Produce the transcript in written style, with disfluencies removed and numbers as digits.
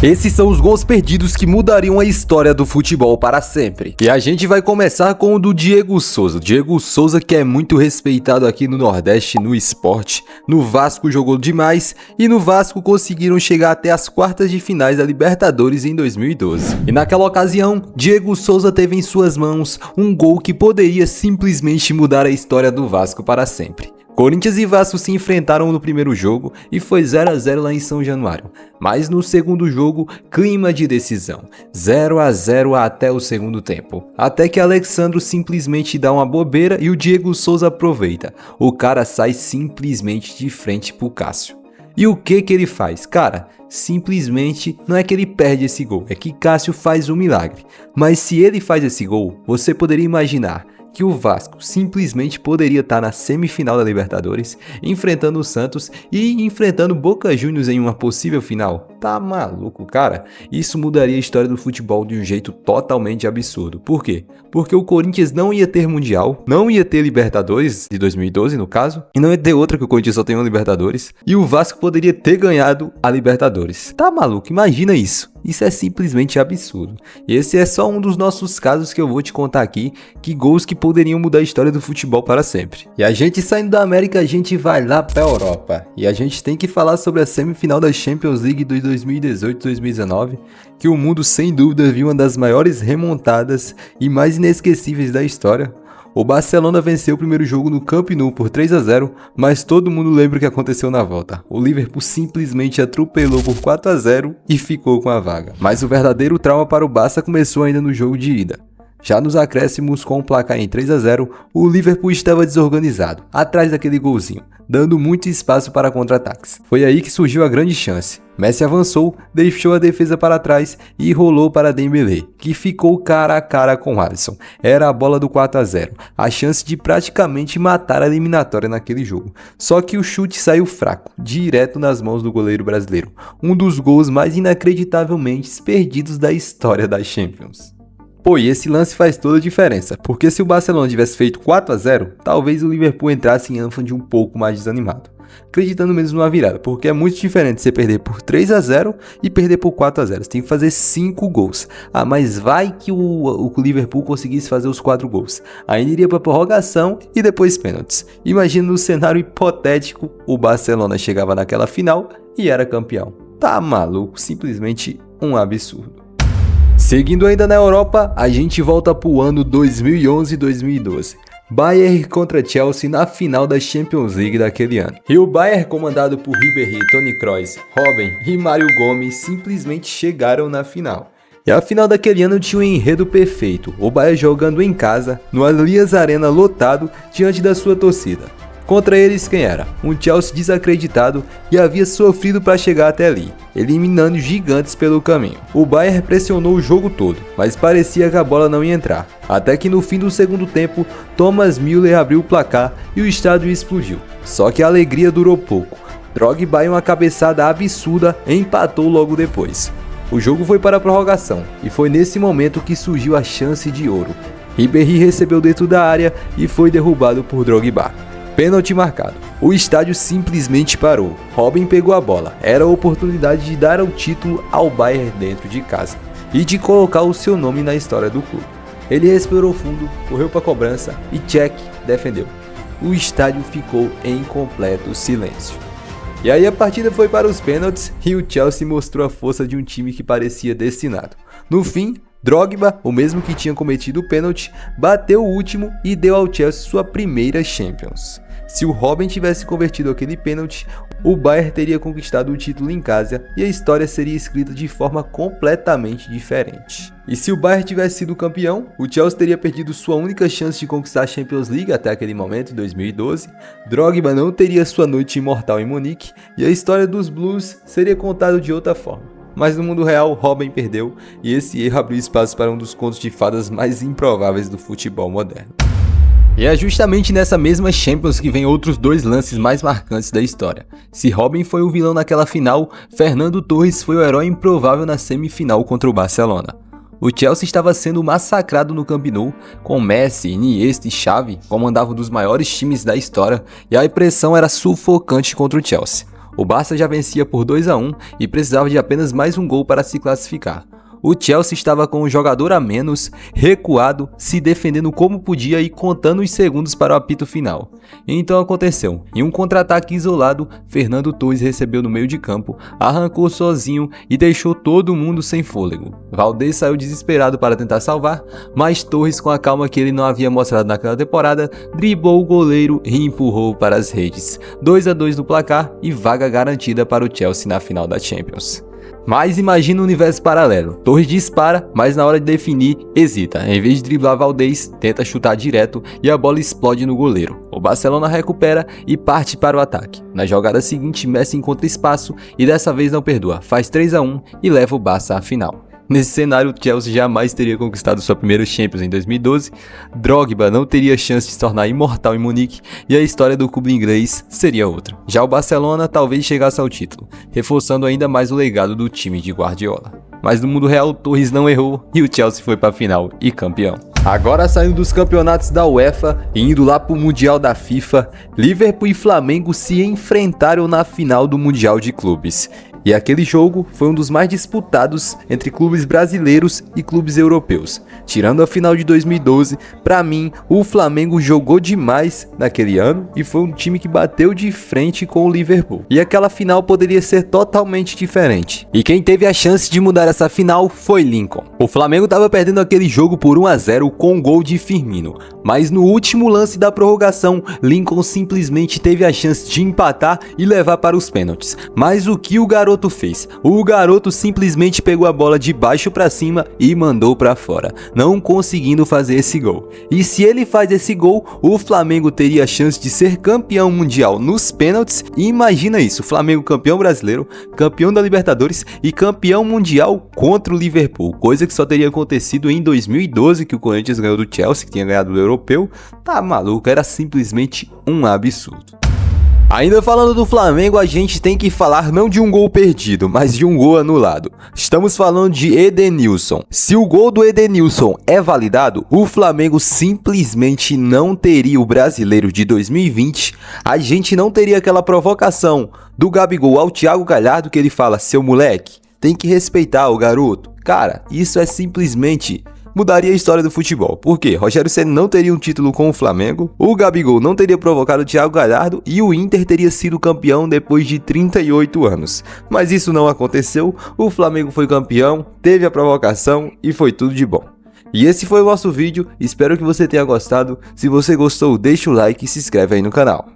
Esses são os gols perdidos que mudariam a história do futebol para sempre. E a gente vai começar com o do Diego Souza. Diego Souza, que é muito respeitado aqui no Nordeste, no esporte. No Vasco jogou demais e no Vasco conseguiram chegar até as quartas de finais da Libertadores em 2012. E naquela ocasião, Diego Souza teve em suas mãos um gol que poderia simplesmente mudar a história do Vasco para sempre. Corinthians e Vasco se enfrentaram no primeiro jogo e foi 0 a 0 lá em São Januário. Mas no segundo jogo, clima de decisão, 0 a 0 até o segundo tempo. Até que Alexandro simplesmente dá uma bobeira e o Diego Souza aproveita. O cara sai simplesmente de frente pro Cássio. E o que ele faz? Cara, simplesmente não é que ele perde esse gol, é que Cássio faz um milagre. Mas se ele faz esse gol, você poderia imaginar que o Vasco simplesmente poderia estar na semifinal da Libertadores, enfrentando o Santos e enfrentando Boca Juniors em uma possível final. Tá maluco, cara? Isso mudaria a história do futebol de um jeito totalmente absurdo. Por quê? Porque o Corinthians não ia ter Mundial, não ia ter Libertadores, de 2012 no caso, e não ia ter outra que o Corinthians só tem uma Libertadores, e o Vasco poderia ter ganhado a Libertadores. Tá maluco? Imagina isso. Isso é simplesmente absurdo. E esse é só um dos nossos casos que eu vou te contar aqui, que gols que poderiam mudar a história do futebol para sempre. E a gente saindo da América, a gente vai lá pra Europa. E a gente tem que falar sobre a semifinal da Champions League de 2018-2019, que o mundo sem dúvida viu uma das maiores remontadas e mais inesquecíveis da história. O Barcelona venceu o primeiro jogo no Camp Nou por 3 a 0, mas todo mundo lembra o que aconteceu na volta. O Liverpool simplesmente atropelou por 4 a 0 e ficou com a vaga. Mas o verdadeiro trauma para o Barça começou ainda no jogo de ida. Já nos acréscimos, com o placar em 3 a 0, o Liverpool estava desorganizado, atrás daquele golzinho, dando muito espaço para contra-ataques. Foi aí que surgiu a grande chance. Messi avançou, deixou a defesa para trás e rolou para Dembélé, que ficou cara a cara com Alisson. Era a bola do 4 a 0, a chance de praticamente matar a eliminatória naquele jogo. Só que o chute saiu fraco, direto nas mãos do goleiro brasileiro. Um dos gols mais inacreditavelmente perdidos da história da Champions. Pô, e esse lance faz toda a diferença, porque se o Barcelona tivesse feito 4 a 0, talvez o Liverpool entrasse em Anfield um pouco mais desanimado, acreditando mesmo numa virada, porque é muito diferente você perder por 3 a 0 e perder por 4 a 0, você tem que fazer 5 gols. Ah, mas vai que o Liverpool conseguisse fazer os 4 gols, aí iria para prorrogação e depois pênaltis. Imagina no cenário hipotético, o Barcelona chegava naquela final e era campeão. Tá maluco, simplesmente um absurdo. Seguindo ainda na Europa, a gente volta para o ano 2011-2012. Bayern contra Chelsea na final da Champions League daquele ano. E o Bayern, comandado por Ribéry, Toni Kroos, Robben e Mário Gomes, simplesmente chegaram na final. E a final daquele ano tinha um enredo perfeito, o Bayern jogando em casa, no Allianz Arena lotado, diante da sua torcida. Contra eles quem era? Um Chelsea desacreditado e havia sofrido para chegar até ali, eliminando gigantes pelo caminho. O Bayern pressionou o jogo todo, mas parecia que a bola não ia entrar. Até que no fim do segundo tempo, Thomas Müller abriu o placar e o estádio explodiu. Só que a alegria durou pouco. Drogba, em uma cabeçada absurda, empatou logo depois. O jogo foi para a prorrogação e foi nesse momento que surgiu a chance de ouro. Ribéry recebeu dentro da área e foi derrubado por Drogba. Pênalti marcado. O estádio simplesmente parou. Robben pegou a bola. Era a oportunidade de dar o título ao Bayern dentro de casa e de colocar o seu nome na história do clube. Ele respirou fundo, correu para a cobrança e Cech defendeu. O estádio ficou em completo silêncio. E aí a partida foi para os pênaltis e o Chelsea mostrou a força de um time que parecia destinado. No fim, Drogba, o mesmo que tinha cometido o pênalti, bateu o último e deu ao Chelsea sua primeira Champions. Se o Robben tivesse convertido aquele pênalti, o Bayern teria conquistado o título em casa e a história seria escrita de forma completamente diferente. E se o Bayern tivesse sido campeão, o Chelsea teria perdido sua única chance de conquistar a Champions League até aquele momento, em 2012, Drogba não teria sua noite imortal em Munique e a história dos Blues seria contada de outra forma. Mas no mundo real, Robben perdeu e esse erro abriu espaço para um dos contos de fadas mais improváveis do futebol moderno. E é justamente nessa mesma Champions que vem outros dois lances mais marcantes da história. Se Robben foi o vilão naquela final, Fernando Torres foi o herói improvável na semifinal contra o Barcelona. O Chelsea estava sendo massacrado no Camp Nou, com Messi, Iniesta e Xavi comandando um dos maiores times da história, e a pressão era sufocante contra o Chelsea. O Barça já vencia por 2-1 e precisava de apenas mais um gol para se classificar. O Chelsea estava com um jogador a menos, recuado, se defendendo como podia e contando os segundos para o apito final. Então aconteceu. Em um contra-ataque isolado, Fernando Torres recebeu no meio de campo, arrancou sozinho e deixou todo mundo sem fôlego. Valdez saiu desesperado para tentar salvar, mas Torres, com a calma que ele não havia mostrado naquela temporada, driblou o goleiro e empurrou para as redes. 2-2 no placar e vaga garantida para o Chelsea na final da Champions. Mas imagina um universo paralelo. Torres dispara, mas na hora de definir, hesita. Em vez de driblar Valdez, tenta chutar direto e a bola explode no goleiro. O Barcelona recupera e parte para o ataque. Na jogada seguinte, Messi encontra espaço e dessa vez não perdoa. Faz 3-1 e leva o Barça à final. Nesse cenário, o Chelsea jamais teria conquistado sua primeira Champions em 2012, Drogba não teria chance de se tornar imortal em Munique e a história do clube inglês seria outra. Já o Barcelona talvez chegasse ao título, reforçando ainda mais o legado do time de Guardiola. Mas no mundo real, Torres não errou e o Chelsea foi para a final e campeão. Agora saindo dos campeonatos da UEFA e indo lá para o Mundial da FIFA, Liverpool e Flamengo se enfrentaram na final do Mundial de Clubes. E aquele jogo foi um dos mais disputados entre clubes brasileiros e clubes europeus. Tirando a final de 2012, para mim, o Flamengo jogou demais naquele ano e foi um time que bateu de frente com o Liverpool. E aquela final poderia ser totalmente diferente. E quem teve a chance de mudar essa final foi Lincoln. O Flamengo estava perdendo aquele jogo por 1-0 com um gol de Firmino. Mas no último lance da prorrogação, Lincoln simplesmente teve a chance de empatar e levar para os pênaltis. Mas o que o garoto fez? O garoto simplesmente pegou a bola de baixo para cima e mandou para fora, não conseguindo fazer esse gol. E se ele faz esse gol, o Flamengo teria a chance de ser campeão mundial nos pênaltis. E imagina isso, Flamengo campeão brasileiro, campeão da Libertadores e campeão mundial contra o Liverpool, coisa que só teria acontecido em 2012, que o Corinthians ganhou do Chelsea, que tinha ganhado do europeu. Tá maluco, era simplesmente um absurdo. Ainda falando do Flamengo, a gente tem que falar não de um gol perdido, mas de um gol anulado. Estamos falando de Edenilson. Se o gol do Edenilson é validado, o Flamengo simplesmente não teria o Brasileiro de 2020, a gente não teria aquela provocação do Gabigol ao Thiago Galhardo que ele fala: seu moleque, tem que respeitar o garoto. Cara, isso é simplesmente... mudaria a história do futebol. Por quê? Rogério Ceni não teria um título com o Flamengo, o Gabigol não teria provocado o Thiago Galhardo e o Inter teria sido campeão depois de 38 anos. Mas isso não aconteceu, o Flamengo foi campeão, teve a provocação e foi tudo de bom. E esse foi o nosso vídeo, espero que você tenha gostado. Se você gostou, deixa o like e se inscreve aí no canal.